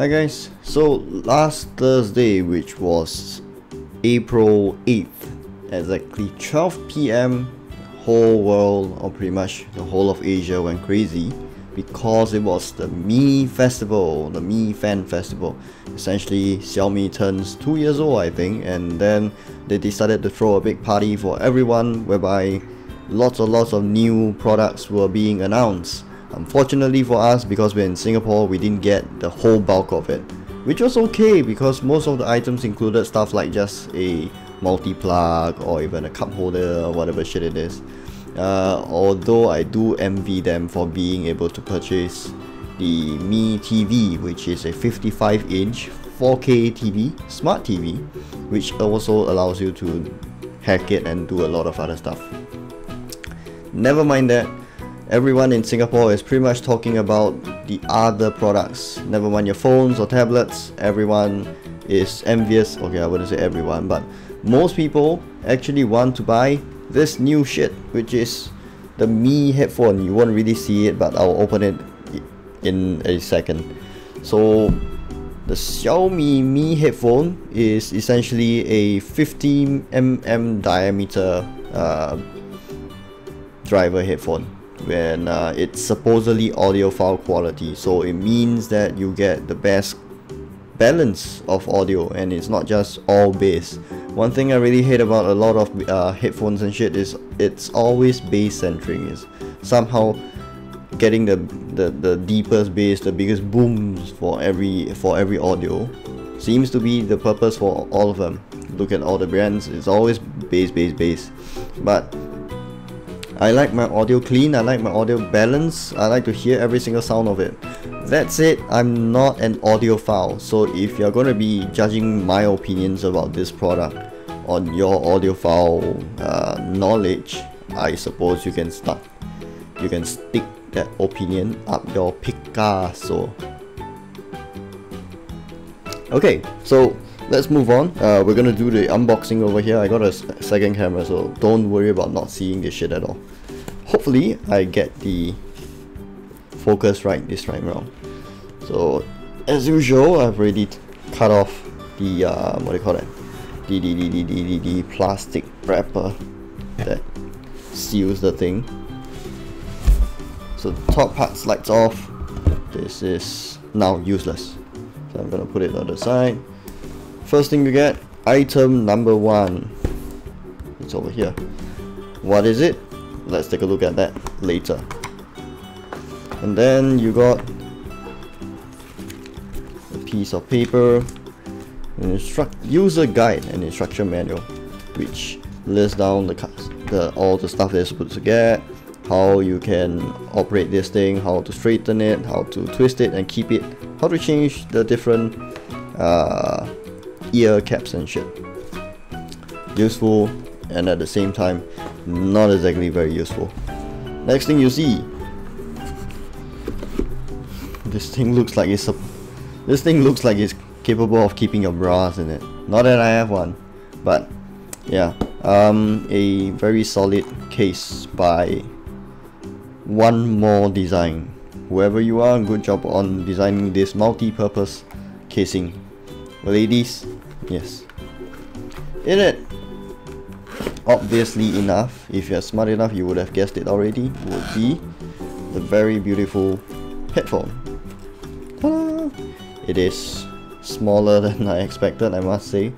Hi guys, so last Thursday, which was April 8th, exactly 12 p.m, the whole world, or pretty much the whole of Asia, went crazy because it was the Mi Festival, the Mi Fan Festival. Essentially, Xiaomi turns 2 years old, I think, and then they decided to throw a big party for everyone whereby lots of new products were being announced. Unfortunately for us, because we're in Singapore, we didn't get the whole bulk of it, which was okay because most of the items included stuff like just a multi-plug or even a cup holder or whatever shit it is. Although I do envy them for being able to purchase the Mi TV, which is a 55-inch 4K TV, smart TV, which also allows you to hack it and do a lot of other stuff. Never mind that. Everyone in Singapore is pretty much talking about the other products. Never mind your phones or tablets, everyone is envious. Okay, I wouldn't say everyone, but most people actually want to buy this new shit, which is the Mi headphone. You won't really see it, but I'll open it in a second. So the Xiaomi Mi headphone is essentially a 15mm diameter driver headphone. When it's supposedly audiophile quality, so it means that you get the best balance of audio and it's not just all bass. One thing I really hate about a lot of headphones and shit is it's always bass centric. Is somehow getting the deepest bass, the biggest booms for every audio seems to be the purpose for all of them. Look at all the brands, it's always bass. But I like my audio clean, I like my audio balanced, I like to hear every single sound of it. That's it, I'm not an audiophile, so if you're going to be judging my opinions about this product on your audiophile knowledge, I suppose you can stick that opinion up your Picasso. Okay, so let's move on. We're gonna do the unboxing over here. I got a second camera, so don't worry about not seeing this shit at all. Hopefully I get the focus right this time around. So as usual, I've already cut off the what do you call it, the plastic wrapper that seals the thing. So the top part slides off. This is now useless, so I'm gonna put it on the side. First thing you get, item number 1. It's over here. What is it? Let's take a look at that later. And then you got a piece of paper, an user guide and instruction manual, which lists down all the stuff that you're supposed to get, how you can operate this thing, how to straighten it, how to twist it and keep it, how to change the different ear caps and shit. Useful, and at the same time not exactly very useful. Next thing you see, this thing looks like it's capable of keeping your bras in it. Not that I have one, but yeah, a very solid case by One More Design. Whoever you are, good job on designing this multi-purpose casing. Ladies, yes. In it, obviously enough, if you're smart enough, you would have guessed it already, would be the very beautiful headphone. Ta-da! It is smaller than I expected, I must say.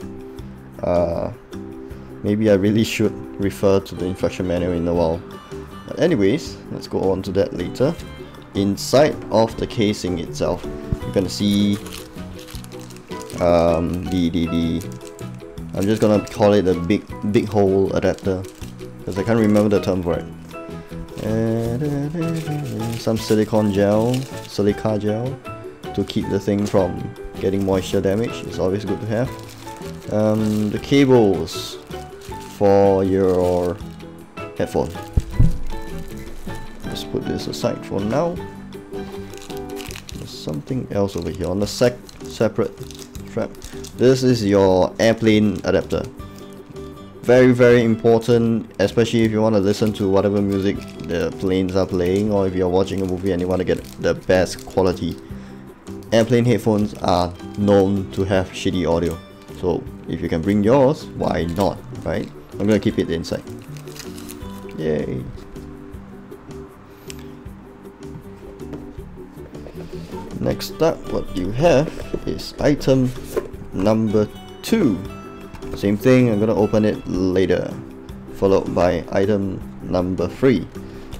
Maybe I really should refer to the instruction manual in a while. But anyways, let's go on to that later. Inside of the casing itself, you're gonna see I'm just gonna call it a big hole adapter because I can't remember the term for it. Some silica gel to keep the thing from getting moisture damage. It's always good to have. The cables for your headphone. Let's put this aside for now. There's something else over here on the separate strap. This is your airplane adapter. Very important, especially if you want to listen to whatever music the planes are playing, or if you're watching a movie and you want to get the best quality airplane headphones are known to have shitty audio. So if you can bring yours, why not, right? I'm gonna keep it inside. Yay. Next up, what you have is item number 2. Same thing, I'm gonna open it later, followed by item number 3.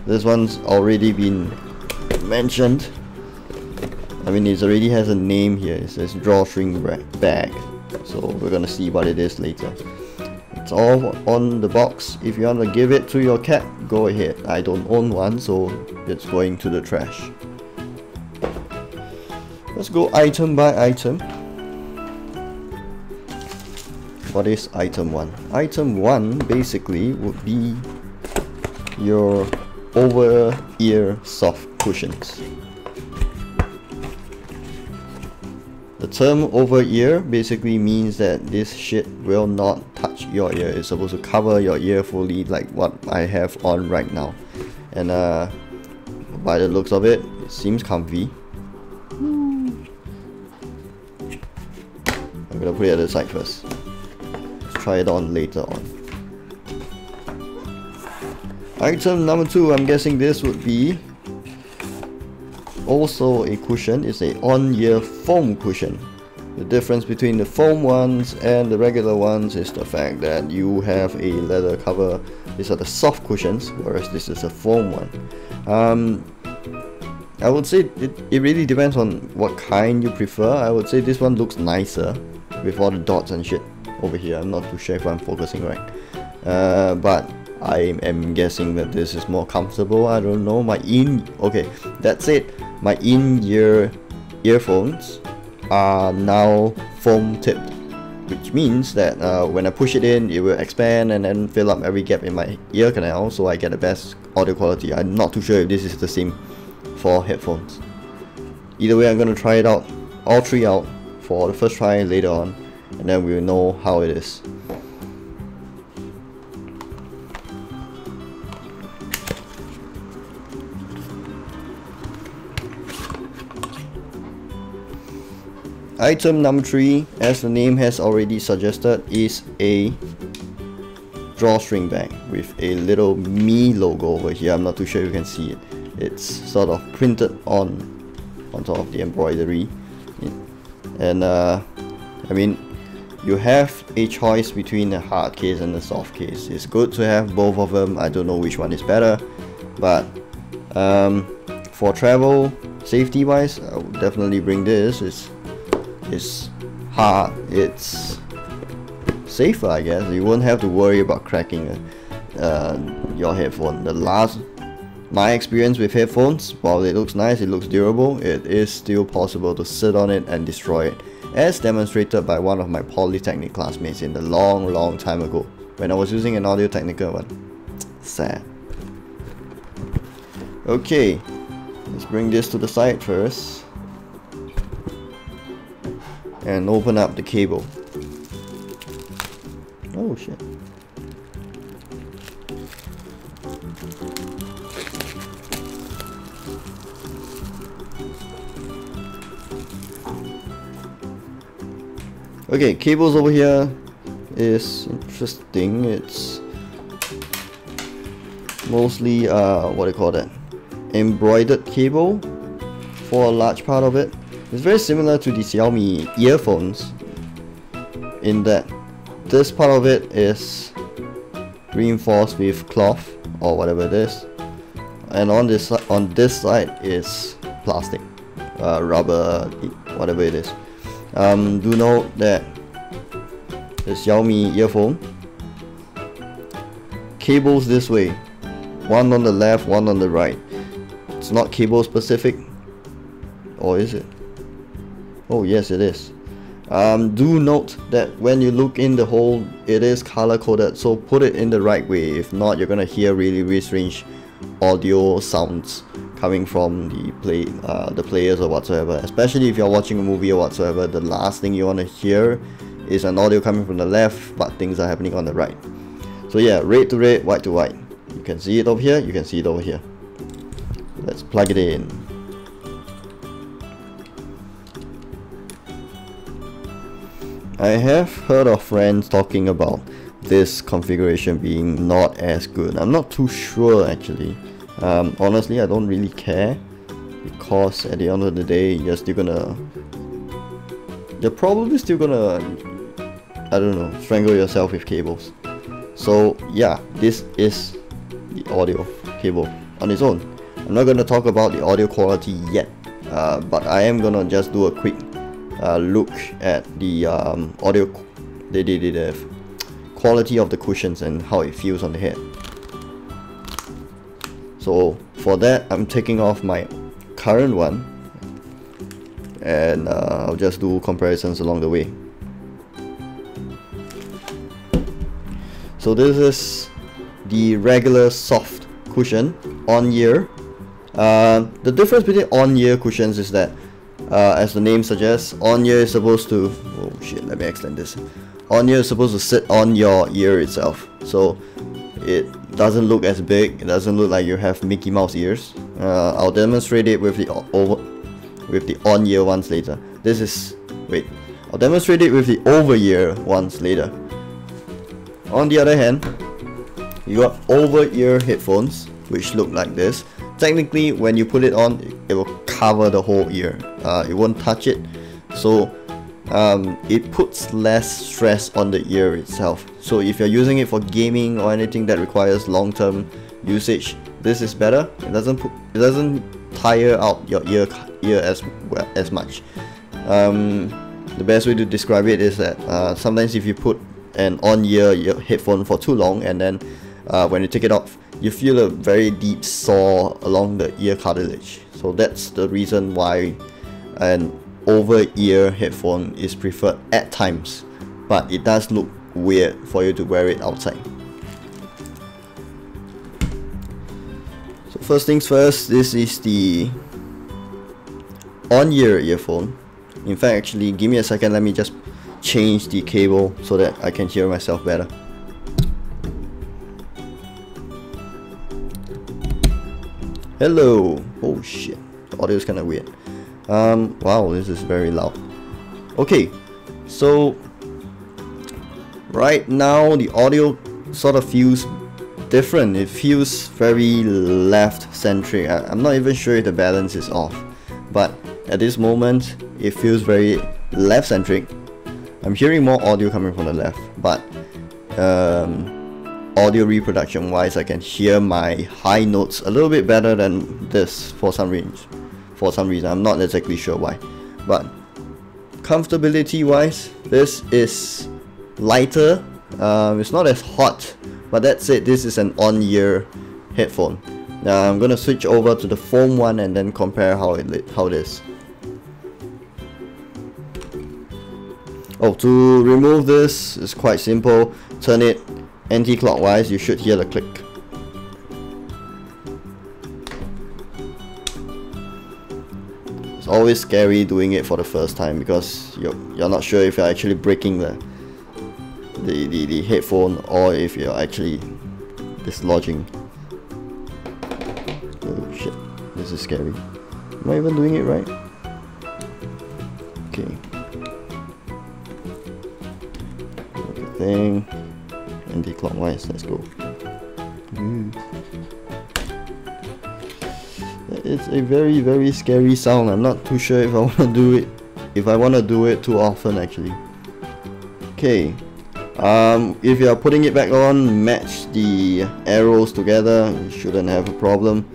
This one's already been mentioned. I mean, it already has a name here. It says drawstring bag, so we're gonna see what it is later. It's all on the box. If you want to give it to your cat, go ahead. I don't own one, so it's going to the trash. Let's go item by item. What is item 1? Item 1 basically would be your over-ear soft cushions. The term over-ear basically means that this shit will not touch your ear. It's supposed to cover your ear fully, like what I have on right now. And by the looks of it, it seems comfy. I'm gonna put it at the side first. Let's try it on later on. Item number 2, I'm guessing this would be also a cushion. It's a on-ear foam cushion. The difference between the foam ones and the regular ones is the fact that you have a leather cover. These are the soft cushions, whereas this is a foam one. I would say it really depends on what kind you prefer. I would say this one looks nicer with all the dots and shit over here. I'm not too sure if I'm focusing right, but I am guessing that this is more comfortable. I don't know. Okay, that's it. My in-ear earphones are now foam tipped, which means that when I push it in, it will expand and then fill up every gap in my ear canal, so I get the best audio quality. I'm not too sure if this is the same for headphones. Either way, I'm gonna try it out, all 3 out for the first try later on, and then we'll know how it is. Item number 3, as the name has already suggested, is a drawstring bag with a little Me logo over here. I'm not too sure if you can see it. It's sort of printed on top of the embroidery. And I mean, you have a choice between the hard case and the soft case. It's good to have both of them. I don't know which one is better, but for travel, safety wise, I would definitely bring this. It's hard, it's safer, I guess. You won't have to worry about cracking your headphone. My experience with headphones, while it looks nice, it looks durable, it is still possible to sit on it and destroy it, as demonstrated by one of my Polytechnic classmates in the long time ago when I was using an Audio-Technica one. Sad. Okay, let's bring this to the side first and open up the cable. Oh shit. Okay, cables over here is interesting. It's mostly what do you call that? Embroidered cable for a large part of it. It's very similar to the Xiaomi earphones in that this part of it is reinforced with cloth or whatever it is, and on this side is plastic, rubber, whatever it is. Do note that the Xiaomi earphone cables this way, one on the left, one on the right. It's not cable specific, or is it? Oh yes, it is. Do note that when you look in the hole, it is color coded, so put it in the right way. If not, you're gonna hear really strange audio sounds coming from the players or whatsoever. Especially if you're watching a movie or whatsoever, the last thing you want to hear is an audio coming from the left, but things are happening on the right. So yeah, red to red, white to white. You can see it over here, you can see it over here. Let's plug it in. I have heard of friends talking about this configuration being not as good. I'm not too sure actually. Honestly, I don't really care, because at the end of the day, you're probably still gonna, I don't know, strangle yourself with cables. So yeah, this is the audio cable on its own. I'm not gonna talk about the audio quality yet, but I am gonna just do a quick look at the the quality of the cushions and how it feels on the head. So for that, I'm taking off my current one, and I'll just do comparisons along the way. So this is the regular soft cushion on-ear. The difference between on-ear cushions is that, as the name suggests, on-ear is supposed to, oh shit, let me extend this. On-ear is supposed to sit on your ear itself, so it doesn't look as big. It doesn't look like you have Mickey Mouse ears. I'll demonstrate it with the on-ear ones later. I'll demonstrate it with the over-ear ones later. On the other hand, you got over-ear headphones, which look like this. Technically, when you put it on, it will cover the whole ear. It won't touch it, so it puts less stress on the ear itself. So if you're using it for gaming or anything that requires long-term usage, this is better. It doesn't tire out your ear as much. The best way to describe it is that sometimes if you put an on-ear headphone for too long, and then when you take it off, you feel a very deep sore along the ear cartilage. So that's the reason why an over-ear headphone is preferred at times, but it does look weird for you to wear it outside. So first things first, this is the on-ear earphone. In fact, actually, give me a second, let me just change the cable so that I can hear myself better. Hello. Oh shit, the audio is kind of weird. Wow, this is very loud. Okay, so right now the audio sort of feels different. It feels very left centric. I'm not even sure if the balance is off, but at this moment it feels very left centric. I'm hearing more audio coming from the left, but audio reproduction wise, I can hear my high notes a little bit better than this for some reason. I'm not exactly sure why, but comfortability wise, this is lighter. It's not as hot, but that's it. This is an on-ear headphone. Now I'm gonna switch over to the foam one and then compare how it is. Oh, to remove this is quite simple. Turn it anti-clockwise, you should hear the click. It's always scary doing it for the first time because you're not sure if you're actually breaking the headphone or if you're actually dislodging. Oh shit, this is scary. Am I even doing it right? Okay. Thing anti-clockwise, let's go. It's a very scary sound. I'm not too sure if I want to do it too often actually. Okay, if you are putting it back on, match the arrows together. You shouldn't have a problem.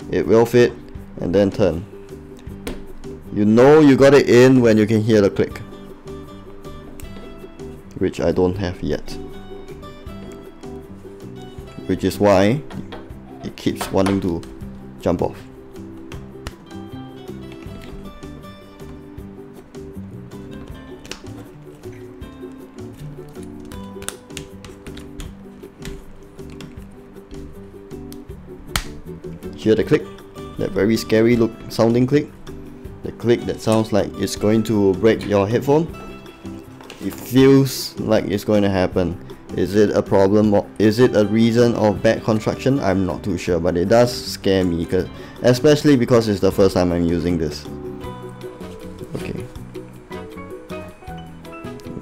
It will fit, and then turn. You know you got it in when you can hear the click, which I don't have yet, which is why it keeps wanting to jump off. Hear the click? That very scary sounding click? The click that sounds like it's going to break your headphone? It feels like it's going to happen. Is it a problem, or is it a reason of bad construction? I'm not too sure, but it does scare me, especially because it's the first time I'm using this. Okay,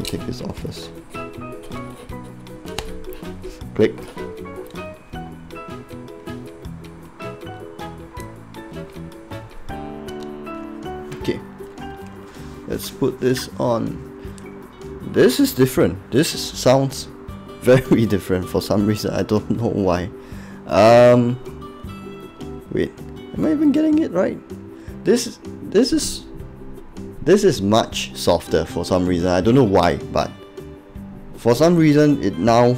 me take this off first. Click. Okay, let's put this on. This is different. This sounds very different for some reason. I don't know why. Wait, am I even getting it right? This is much softer for some reason. I don't know why, but for some reason it now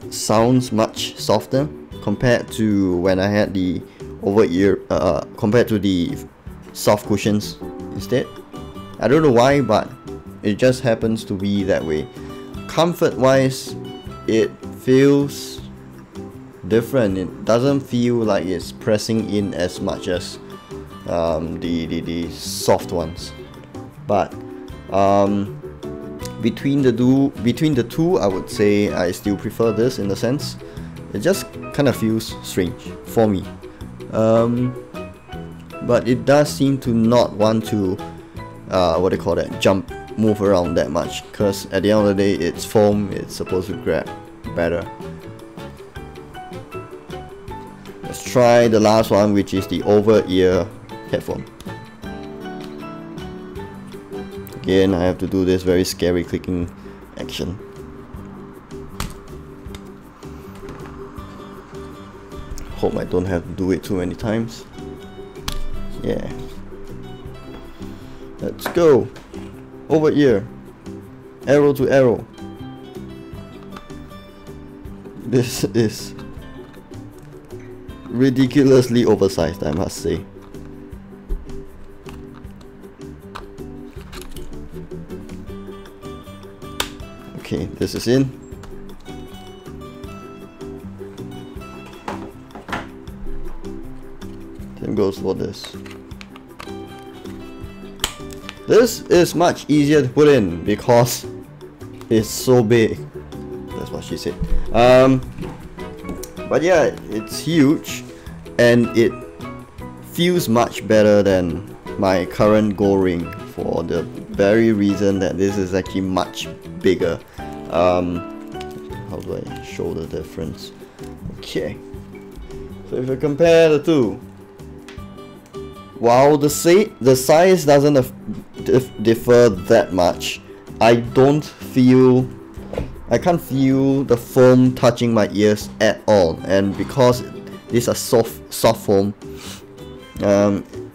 sounds much softer compared to when I had the over-ear, compared to the soft cushions instead. I don't know why, but it just happens to be that way. Comfort wise, it feels different. It doesn't feel like it's pressing in as much as the soft ones, but between the two, I would say I still prefer this in a sense. It just kind of feels strange for me, but it does seem to not want to what do you call that, move around that much, because at the end of the day it's foam, it's supposed to grab better. Let's try the last one, which is the over-ear headphone. Again, I have to do this very scary clicking action. Hope I don't have to do it too many times. Yeah. Let's go. Over ear. Arrow to arrow. This is ridiculously oversized, I must say. Okay, this is in. Same goes for this. This is much easier to put in because it's so big. That's what she said. But yeah, it's huge and it feels much better than my current Go Ring, for the very reason that this is actually much bigger. How do I show the difference? Okay, so if you compare the two, while the size doesn't differ that much, I can't feel the foam touching my ears at all, and because these are soft foam,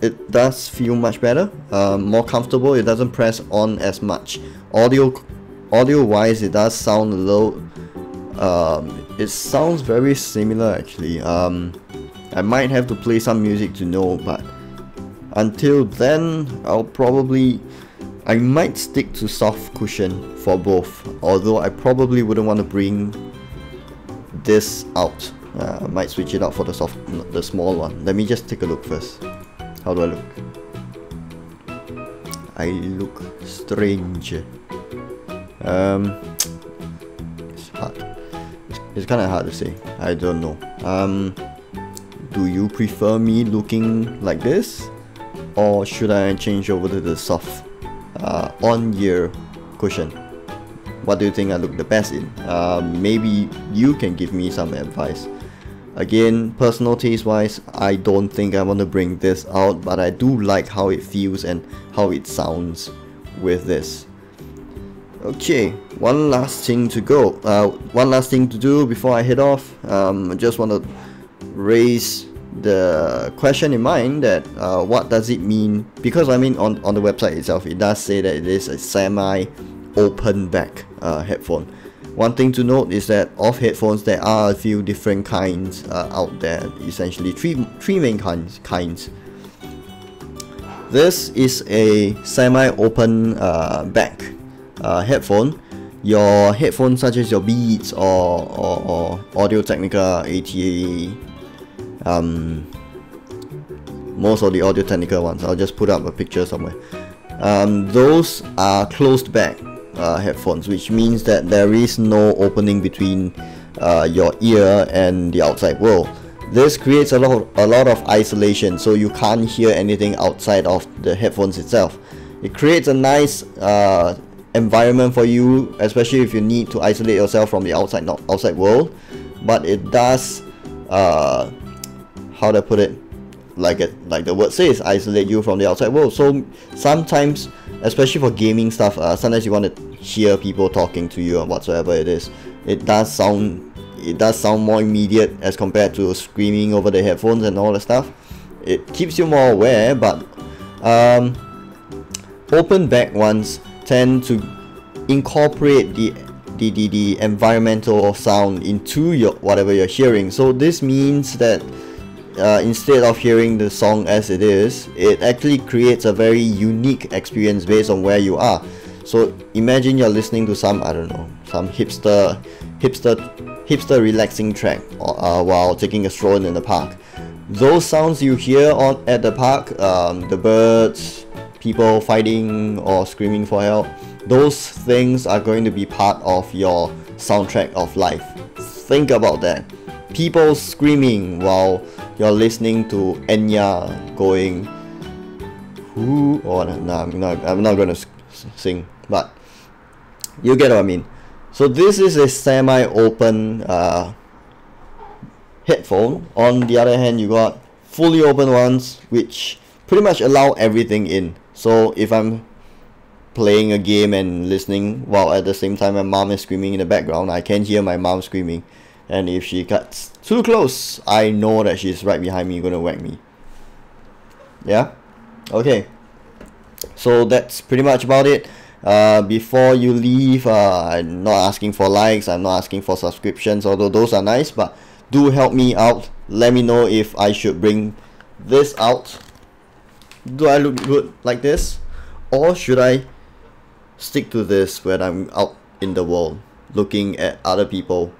it does feel much better, more comfortable. It doesn't press on as much. Audio wise, it does sound a little, it sounds very similar actually. I might have to play some music to know, but until then I might stick to soft cushion for both, although I probably wouldn't want to bring this out. I might switch it out for the small one. Let me just take a look first. How do I look? I look strange. It's hard. It's kind of hard to say. I don't know. Do you prefer me looking like this, or should I change over to the soft on-ear cushion? What do you think I look the best in? Maybe you can give me some advice. Again, personal taste wise, I don't think I want to bring this out, but I do like how it feels and how it sounds with this. Okay, one last thing to go. One last thing to do before I head off. I just want to raise the question in mind that what does it mean, because I mean on the website itself it does say that it is a semi-open back headphone. One thing to note is that of headphones there are a few different kinds out there, essentially three main kinds. This is a semi-open back headphone. Your headphones such as your Beats or Audio-Technica ATA, most of the Audio-Technica ones, I'll just put up a picture somewhere, those are closed back headphones, which means that there is no opening between your ear and the outside world. This creates a lot of isolation, so you can't hear anything outside of the headphones itself. It creates a nice environment for you, especially if you need to isolate yourself from the outside world, but it does how to put it, like the word says, isolate you from the outside world. So sometimes, especially for gaming stuff, sometimes you want to hear people talking to you or whatsoever it is. It does sound more immediate as compared to screaming over the headphones and all that stuff. It keeps you more aware, but open back ones tend to incorporate the environmental sound into your whatever you're hearing. So this means that instead of hearing the song as it is, it actually creates a very unique experience based on where you are. So imagine you're listening to some, I don't know, some hipster relaxing track while taking a stroll in the park. Those sounds you hear at the park, the birds, people fighting or screaming for help, those things are going to be part of your soundtrack of life. Think about that. People screaming while you're listening to Enya going who or nah, I'm not gonna sing, but you get what I mean. So this is a semi-open headphone. On the other hand, you got fully open ones which pretty much allow everything in. So if I'm playing a game and listening while at the same time my mom is screaming in the background, I can hear my mom screaming, and if she gets too close, I know that she's right behind me gonna whack me. Yeah, okay, so that's pretty much about it. Before you leave, I'm not asking for likes, I'm not asking for subscriptions, although those are nice, but do help me out. Let me know if I should bring this out. Do I look good like this, or should I stick to this when I'm out in the world looking at other people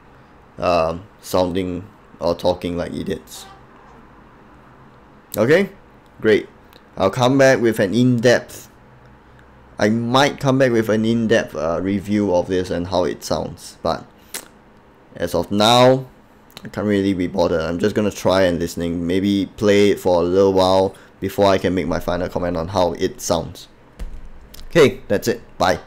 sounding or talking like idiots? Okay, great. I'll come back with an in-depth, I might come back with an in-depth review of this and how it sounds, but as of now, I can't really be bothered. I'm just gonna try and listening, maybe play it for a little while before I can make my final comment on how it sounds. Okay, that's it. Bye.